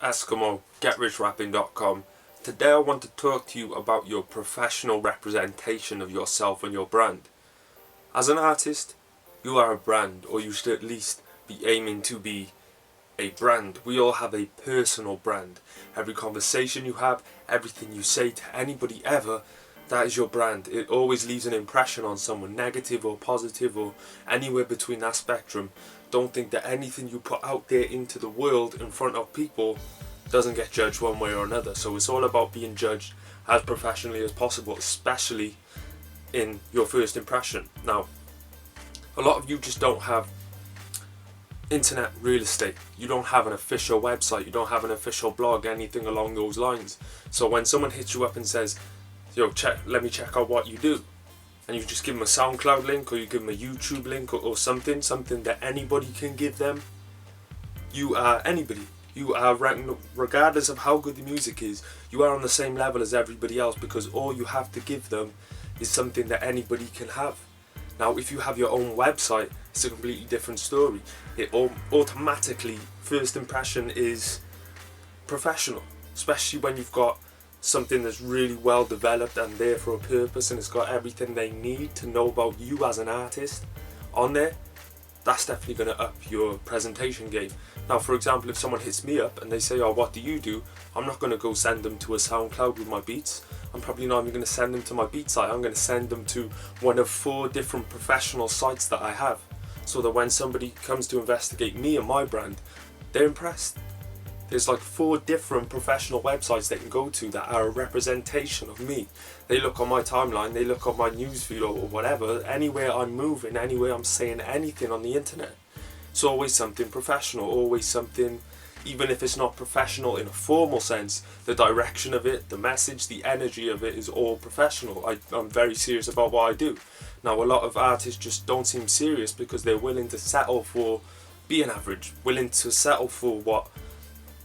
Esskimo, GetRichRapping.com. Today I want to talk to you about your professional representation of yourself and your brand. As an artist, you are a brand, or you should at least be aiming to be a brand. We all have a personal brand. Every conversation you have, everything you say to anybody ever, that is your brand. It always leaves an impression on someone, negative or positive or anywhere between that spectrum. Don't think that anything you put out there into the world in front of people doesn't get judged one way or another. So it's all about being judged as professionally as possible, especially in your first impression. Now, a lot of you just don't have internet real estate. You don't have an official website, you don't have an official blog, anything along those lines. So when someone hits you up and says, yo, let me check out what you do, and you just give them a SoundCloud link, or you give them a YouTube link, or something that anybody can give them, you are anybody. You are, regardless of how good the music is, you are on the same level as everybody else, because all you have to give them is something that anybody can have. Now, if you have your own website, it's a completely different story. It automatically, first impression is professional, especially when you've got something that's really well developed and there for a purpose, and it's got everything they need to know about you as an artist on there. That's definitely going to up your presentation game. Now, for example, if someone hits me up and they say, oh, what do you do? I'm not going to go send them to a SoundCloud with my beats. I'm probably not even going to send them to my beat site. I'm going to send them to one of 4 different professional sites that I have, so that when somebody comes to investigate me and my brand, they're impressed. There's like 4 different professional websites they can go to that are a representation of me. They look on my timeline, they look on my newsfeed or whatever, anywhere I'm moving, anywhere I'm saying anything on the internet. It's always something professional, always something, even if it's not professional in a formal sense, the direction of it, the message, the energy of it is all professional. I'm very serious about what I do. Now, a lot of artists just don't seem serious because they're willing to settle for being average, willing to settle for what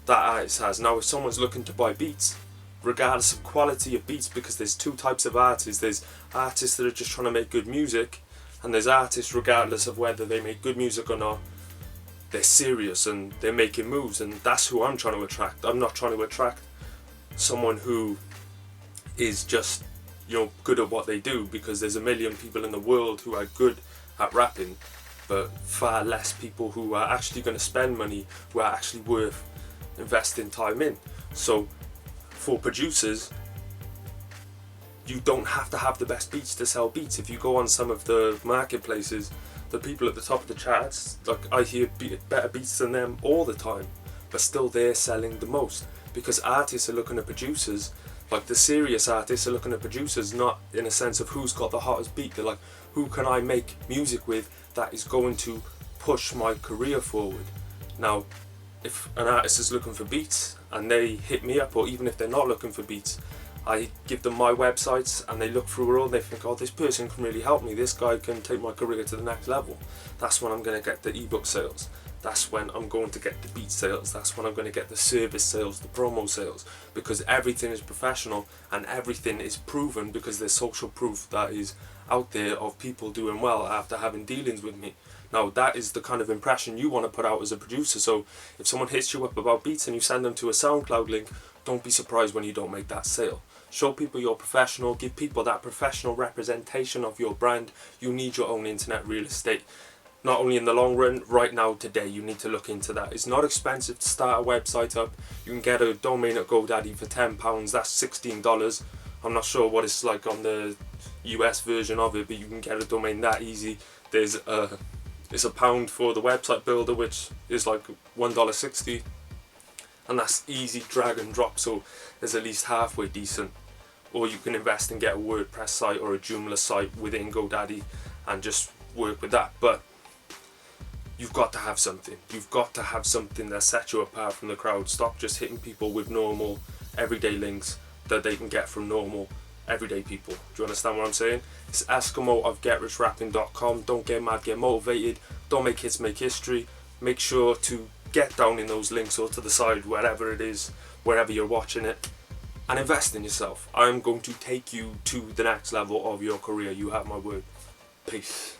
that artist has. Now, if someone's looking to buy beats, regardless of quality of beats, because there's 2 types of artists. There's artists that are just trying to make good music, and there's artists, regardless of whether they make good music or not, they're serious and they're making moves, and that's who I'm trying to attract. I'm not trying to attract someone who is just, good at what they do, because there's a million people in the world who are good at rapping, but far less people who are actually going to spend money, who are actually worth investing time in. So for producers, you don't have to have the best beats to sell beats. If you go on some of the marketplaces, the people at the top of the charts, like, I hear better beats than them all the time, but still they're selling the most, because artists are looking at producers, like the serious artists are looking at producers not in a sense of who's got the hottest beat. They're like, who can I make music with that is going to push my career forward? Now, if an artist is looking for beats and they hit me up, or even if they're not looking for beats, I give them my websites and they look through it all and they think, oh, this person can really help me, this guy can take my career to the next level. That's when I'm going to get the ebook sales. That's when I'm going to get the beat sales. That's when I'm going to get the service sales, the promo sales, because everything is professional and everything is proven, because there's social proof that is out there of people doing well after having dealings with me. Now, that is the kind of impression you want to put out as a producer. So if someone hits you up about beats and you send them to a SoundCloud link, don't be surprised when you don't make that sale. Show people you're professional, give people that professional representation of your brand. You need your own internet real estate. Not only in the long run, right now, today, you need to look into that. It's not expensive to start a website up. You can get a domain at GoDaddy for £10, that's $16. I'm not sure what it's like on the US version of it, but you can get a domain that easy. It's £1 for the website builder, which is like $1.60, and that's easy drag and drop, so it's at least halfway decent. Or you can invest and get a WordPress site or a Joomla site within GoDaddy and just work with that. But you've got to have something. You've got to have something that sets you apart from the crowd. Stop just hitting people with normal, everyday links that they can get from normal, everyday people. Do you understand what I'm saying? It's Esskimo of GetRichRapping.com. Don't get mad, get motivated. Don't make hits, make history. Make sure to get down in those links or to the side, wherever it is, wherever you're watching it, and invest in yourself. I'm going to take you to the next level of your career. You have my word. Peace.